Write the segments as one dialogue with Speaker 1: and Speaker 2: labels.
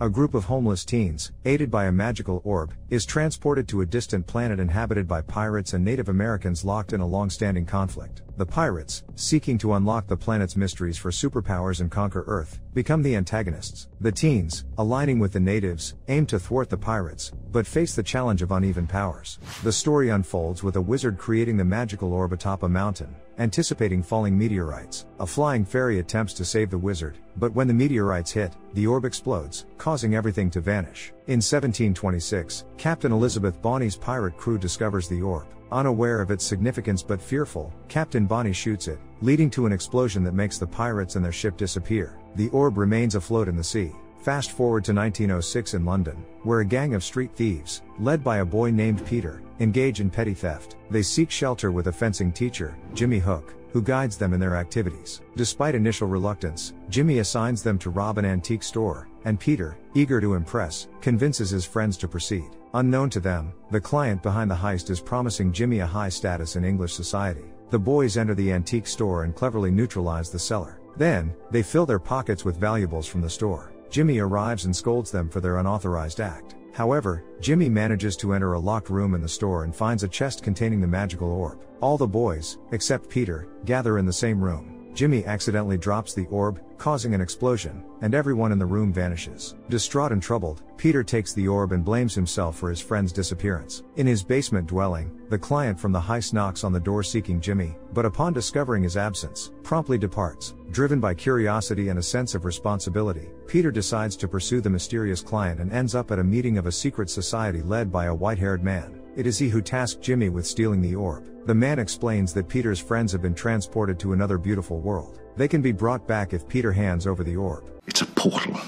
Speaker 1: A group of homeless teens, aided by a magical orb, is transported to a distant planet inhabited by pirates and Native Americans locked in a long-standing conflict. The pirates, seeking to unlock the planet's mysteries for superpowers and conquer Earth, become the antagonists. The teens, aligning with the natives, aim to thwart the pirates, but face the challenge of uneven powers. The story unfolds with a wizard creating the magical orb atop a mountain, anticipating falling meteorites. A flying fairy attempts to save the wizard, but when the meteorites hit, the orb explodes, causing everything to vanish. In 1726, Captain Elizabeth Bonny's pirate crew discovers the orb. Unaware of its significance but fearful, Captain Bonny shoots it, leading to an explosion that makes the pirates and their ship disappear. The orb remains afloat in the sea. Fast forward to 1906 in London, where a gang of street thieves, led by a boy named Peter, engage in petty theft. They seek shelter with a fencing teacher, Jimmy Hook, who guides them in their activities. Despite initial reluctance, Jimmy assigns them to rob an antique store, and Peter, eager to impress, convinces his friends to proceed. Unknown to them, the client behind the heist is promising Jimmy a high status in English society. The boys enter the antique store and cleverly neutralize the seller. Then, they fill their pockets with valuables from the store. Jimmy arrives and scolds them for their unauthorized act. However, Jimmy manages to enter a locked room in the store and finds a chest containing the magical orb. All the boys, except Peter, gather in the same room. Jimmy accidentally drops the orb, causing an explosion, and everyone in the room vanishes. Distraught and troubled, Peter takes the orb and blames himself for his friend's disappearance. In his basement dwelling, the client from the heist knocks on the door seeking Jimmy, but upon discovering his absence, promptly departs. Driven by curiosity and a sense of responsibility, Peter decides to pursue the mysterious client and ends up at a meeting of a secret society led by a white-haired man. It is he who tasked Jimmy with stealing the orb. The man explains that Peter's friends have been transported to another beautiful world. They can be brought back if Peter hands over the orb.
Speaker 2: It's a portal.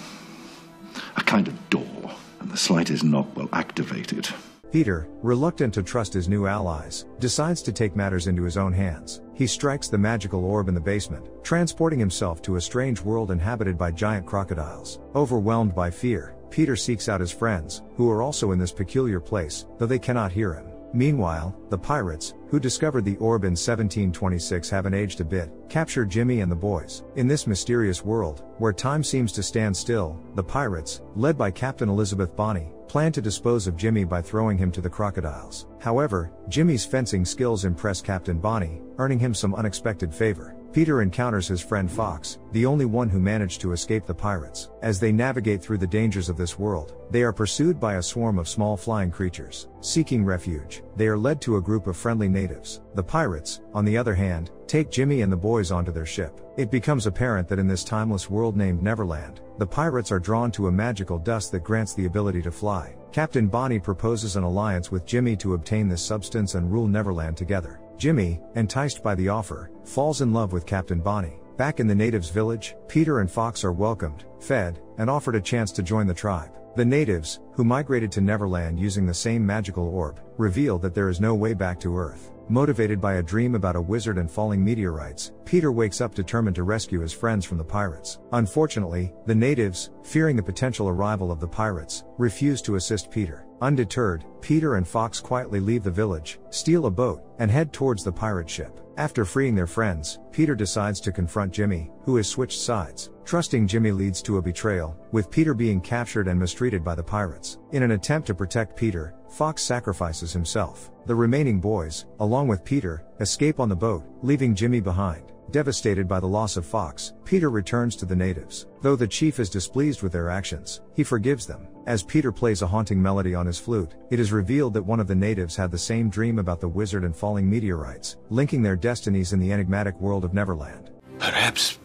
Speaker 2: A kind of door, and the slightest knock will activate it.
Speaker 1: Peter, reluctant to trust his new allies, decides to take matters into his own hands. He strikes the magical orb in the basement, transporting himself to a strange world inhabited by giant crocodiles. Overwhelmed by fear, Peter seeks out his friends, who are also in this peculiar place, though they cannot hear him. Meanwhile, the pirates, who discovered the orb in 1726 haven't aged a bit, capture Jimmy and the boys. In this mysterious world, where time seems to stand still, the pirates, led by Captain Elizabeth Bonny, plan to dispose of Jimmy by throwing him to the crocodiles. However, Jimmy's fencing skills impress Captain Bonny, earning him some unexpected favor. Peter encounters his friend Fox, the only one who managed to escape the pirates. As they navigate through the dangers of this world, they are pursued by a swarm of small flying creatures. Seeking refuge, they are led to a group of friendly natives. The pirates, on the other hand, take Jimmy and the boys onto their ship. It becomes apparent that in this timeless world named Neverland, the pirates are drawn to a magical dust that grants the ability to fly. Captain Bonny proposes an alliance with Jimmy to obtain this substance and rule Neverland together. Jimmy, enticed by the offer, falls in love with Captain Bonny. Back in the natives' village, Peter and Fox are welcomed, fed, and offered a chance to join the tribe. The natives, who migrated to Neverland using the same magical orb, reveal that there is no way back to Earth. Motivated by a dream about a wizard and falling meteorites, Peter wakes up determined to rescue his friends from the pirates. Unfortunately, the natives, fearing the potential arrival of the pirates, refuse to assist Peter. Undeterred, Peter and Fox quietly leave the village, steal a boat, and head towards the pirate ship. After freeing their friends, Peter decides to confront Jimmy, who has switched sides. Trusting Jimmy leads to a betrayal, with Peter being captured and mistreated by the pirates. In an attempt to protect Peter, Fox sacrifices himself. The remaining boys, along with Peter, escape on the boat, leaving Jimmy behind. Devastated by the loss of Fox, Peter returns to the natives. Though the chief is displeased with their actions, he forgives them. As Peter plays a haunting melody on his flute, it is revealed that one of the natives had the same dream about the wizard and falling meteorites, linking their destinies in the enigmatic world of Neverland.
Speaker 3: Perhaps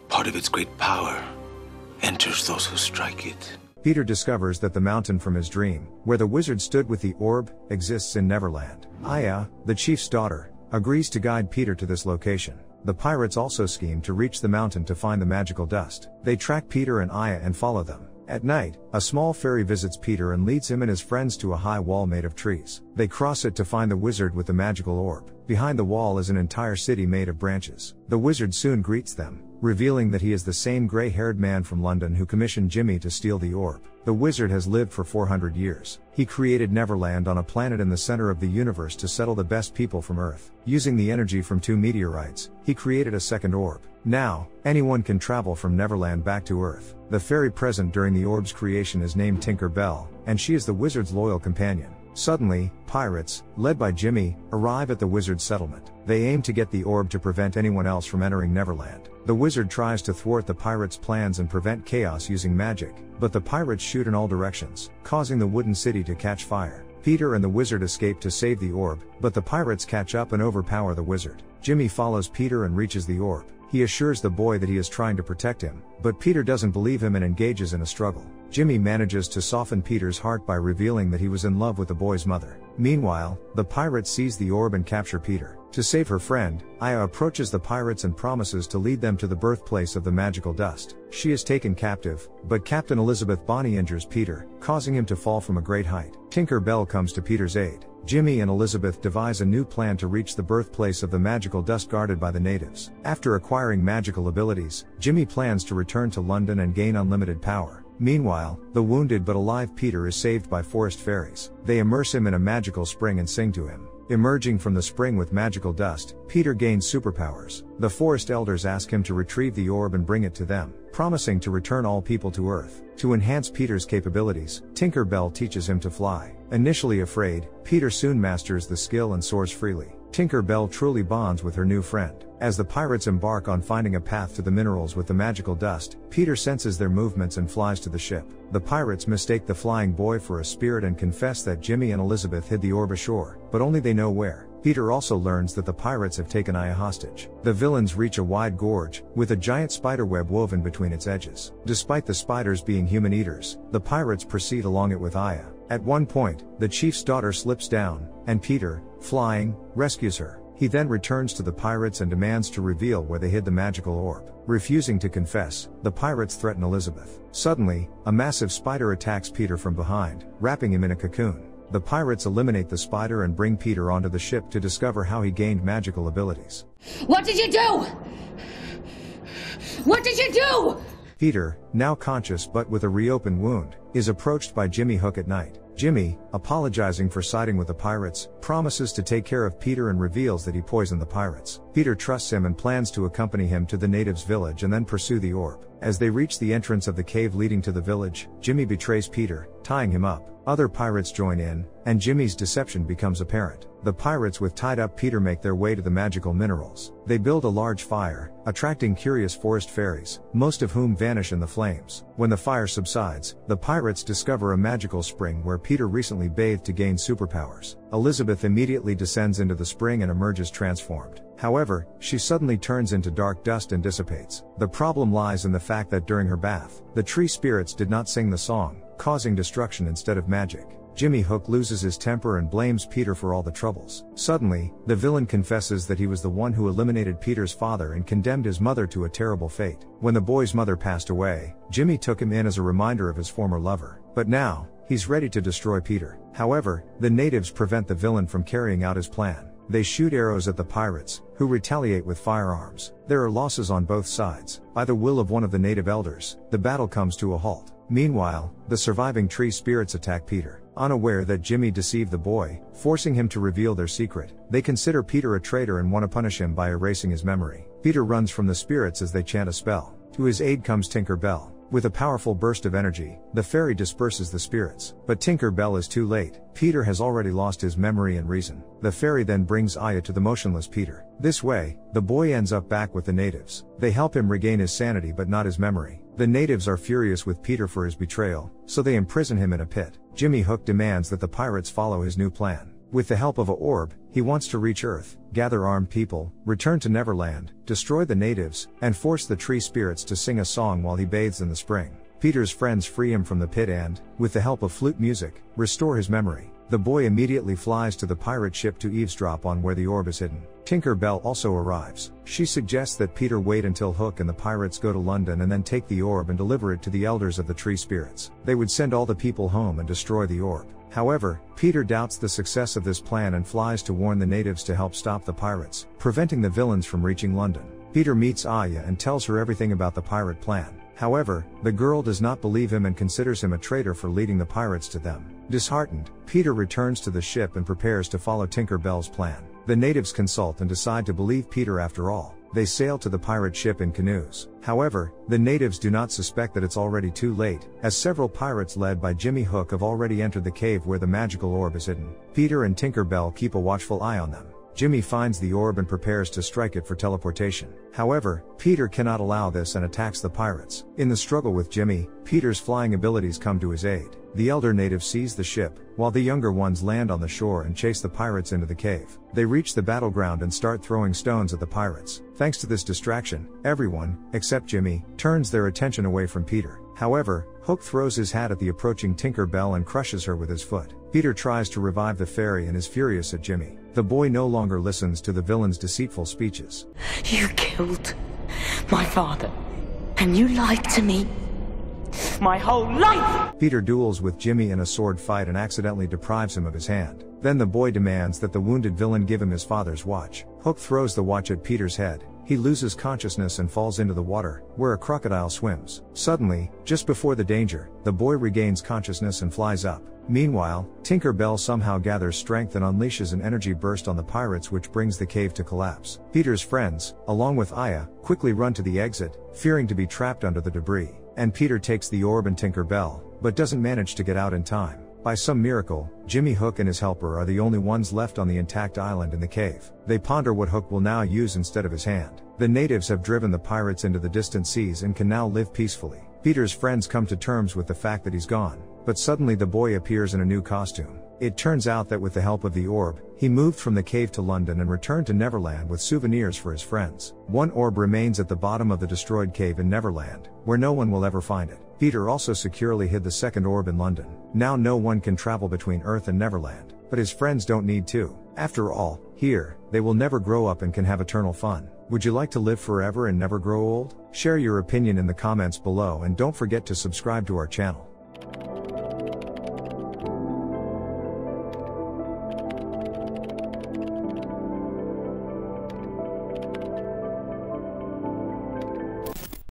Speaker 3: part of its great power enters those who strike it.
Speaker 1: Peter discovers that the mountain from his dream, where the wizard stood with the orb, exists in Neverland. Aya, the chief's daughter, agrees to guide Peter to this location. The pirates also scheme to reach the mountain to find the magical dust. They track Peter and Aya and follow them. At night, a small fairy visits Peter and leads him and his friends to a high wall made of trees. They cross it to find the wizard with the magical orb. Behind the wall is an entire city made of branches. The wizard soon greets them, revealing that he is the same gray-haired man from London who commissioned Jimmy to steal the orb. The wizard has lived for 400 years. He created Neverland on a planet in the center of the universe to settle the best people from Earth. Using the energy from 2 meteorites, he created a second orb. Now, anyone can travel from Neverland back to Earth. The fairy present during the orb's creation is named Tinker Bell, and she is the wizard's loyal companion. Suddenly, pirates, led by Jimmy, arrive at the wizard's settlement. They aim to get the orb to prevent anyone else from entering Neverland. The wizard tries to thwart the pirates' plans and prevent chaos using magic, but the pirates shoot in all directions, causing the wooden city to catch fire. Peter and the wizard escape to save the orb, but the pirates catch up and overpower the wizard. Jimmy follows Peter and reaches the orb. He assures the boy that he is trying to protect him, but Peter doesn't believe him and engages in a struggle. Jimmy manages to soften Peter's heart by revealing that he was in love with the boy's mother. Meanwhile, the pirates seize the orb and capture Peter. To save her friend, Aya approaches the pirates and promises to lead them to the birthplace of the magical dust. She is taken captive, but Captain Elizabeth Bonny injures Peter, causing him to fall from a great height. Tinker Bell comes to Peter's aid. Jimmy and Elizabeth devise a new plan to reach the birthplace of the magical dust guarded by the natives. After acquiring magical abilities, Jimmy plans to return to London and gain unlimited power. Meanwhile, the wounded but alive Peter is saved by forest fairies. They immerse him in a magical spring and sing to him. Emerging from the spring with magical dust, Peter gains superpowers. The forest elders ask him to retrieve the orb and bring it to them, promising to return all people to Earth. To enhance Peter's capabilities, Tinker Bell teaches him to fly. Initially afraid, Peter soon masters the skill and soars freely. Tinker Bell truly bonds with her new friend. As the pirates embark on finding a path to the minerals with the magical dust, Peter senses their movements and flies to the ship. The pirates mistake the flying boy for a spirit and confess that Jimmy and Elizabeth hid the orb ashore, but only they know where. Peter also learns that the pirates have taken Aya hostage. The villains reach a wide gorge, with a giant spiderweb woven between its edges. Despite the spiders being human eaters, the pirates proceed along it with Aya. At one point, the chief's daughter slips down, and Peter, flying, rescues her. He then returns to the pirates and demands to reveal where they hid the magical orb. Refusing to confess, the pirates threaten Elizabeth. Suddenly, a massive spider attacks Peter from behind, wrapping him in a cocoon. The pirates eliminate the spider and bring Peter onto the ship to discover how he gained magical abilities.
Speaker 4: What did you do? What did you do?
Speaker 1: Peter, now conscious but with a reopened wound, is approached by Jimmy Hook at night. Jimmy, apologizing for siding with the pirates, promises to take care of Peter and reveals that he poisoned the pirates. Peter trusts him and plans to accompany him to the natives' village and then pursue the orb. As they reach the entrance of the cave leading to the village, Jimmy betrays Peter, tying him up. Other pirates join in, and Jimmy's deception becomes apparent. The pirates with tied up Peter make their way to the magical minerals. They build a large fire, attracting curious forest fairies, most of whom vanish in the flames. When the fire subsides, the pirates discover a magical spring where Peter recently bathed to gain superpowers. Elizabeth immediately descends into the spring and emerges transformed. However, she suddenly turns into dark dust and dissipates. The problem lies in the fact that during her bath, the tree spirits did not sing the song, causing destruction instead of magic. Jimmy Hook loses his temper and blames Peter for all the troubles. Suddenly, the villain confesses that he was the one who eliminated Peter's father and condemned his mother to a terrible fate. When the boy's mother passed away, Jimmy took him in as a reminder of his former lover. But now, he's ready to destroy Peter. However, the natives prevent the villain from carrying out his plan. They shoot arrows at the pirates, who retaliate with firearms. There are losses on both sides. By the will of one of the native elders, the battle comes to a halt. Meanwhile, the surviving tree spirits attack Peter. Unaware that Jimmy deceived the boy, forcing him to reveal their secret, they consider Peter a traitor and want to punish him by erasing his memory. Peter runs from the spirits as they chant a spell. To his aid comes Tinker Bell. With a powerful burst of energy, the fairy disperses the spirits. But Tinker Bell is too late. Peter has already lost his memory and reason. The fairy then brings Aya to the motionless Peter. This way, the boy ends up back with the natives. They help him regain his sanity but not his memory. The natives are furious with Peter for his betrayal, so they imprison him in a pit. Jimmy Hook demands that the pirates follow his new plan. With the help of a orb, he wants to reach Earth, gather armed people, return to Neverland, destroy the natives, and force the tree spirits to sing a song while he bathes in the spring. Peter's friends free him from the pit and, with the help of flute music, restore his memory. The boy immediately flies to the pirate ship to eavesdrop on where the orb is hidden. Tinker Bell also arrives. She suggests that Peter wait until Hook and the pirates go to London and then take the orb and deliver it to the elders of the tree spirits. They would send all the people home and destroy the orb. However, Peter doubts the success of this plan and flies to warn the natives to help stop the pirates, preventing the villains from reaching London. Peter meets Aya and tells her everything about the pirate plan. However, the girl does not believe him and considers him a traitor for leading the pirates to them. Disheartened, Peter returns to the ship and prepares to follow Tinker Bell's plan. The natives consult and decide to believe Peter after all. They sail to the pirate ship in canoes. However, the natives do not suspect that it's already too late, as several pirates led by Jimmy Hook have already entered the cave where the magical orb is hidden. Peter and Tinker Bell keep a watchful eye on them. Jimmy finds the orb and prepares to strike it for teleportation. However, Peter cannot allow this and attacks the pirates. In the struggle with Jimmy, Peter's flying abilities come to his aid. The elder native sees the ship, while the younger ones land on the shore and chase the pirates into the cave. They reach the battleground and start throwing stones at the pirates. Thanks to this distraction, everyone, except Jimmy, turns their attention away from Peter. However, Hook throws his hat at the approaching Tinker Bell and crushes her with his foot. Peter tries to revive the fairy and is furious at Jimmy. The boy no longer listens to the villain's deceitful speeches.
Speaker 5: You killed my father, and you lied to me my whole life!
Speaker 1: Peter duels with Jimmy in a sword fight and accidentally deprives him of his hand. Then the boy demands that the wounded villain give him his father's watch. Hook throws the watch at Peter's head. He loses consciousness and falls into the water, where a crocodile swims. Suddenly, just before the danger, the boy regains consciousness and flies up. Meanwhile, Tinker Bell somehow gathers strength and unleashes an energy burst on the pirates, which brings the cave to collapse. Peter's friends, along with Aya, quickly run to the exit, fearing to be trapped under the debris. And Peter takes the orb and Tinker Bell, but doesn't manage to get out in time. By some miracle, Jimmy Hook and his helper are the only ones left on the intact island in the cave. They ponder what Hook will now use instead of his hand. The natives have driven the pirates into the distant seas and can now live peacefully. Peter's friends come to terms with the fact that he's gone, but suddenly the boy appears in a new costume. It turns out that with the help of the orb, he moved from the cave to London and returned to Neverland with souvenirs for his friends. One orb remains at the bottom of the destroyed cave in Neverland, where no one will ever find it. Peter also securely hid the second orb in London. Now no one can travel between Earth and Neverland, but his friends don't need to. After all, here, they will never grow up and can have eternal fun. Would you like to live forever and never grow old? Share your opinion in the comments below and don't forget to subscribe to our channel.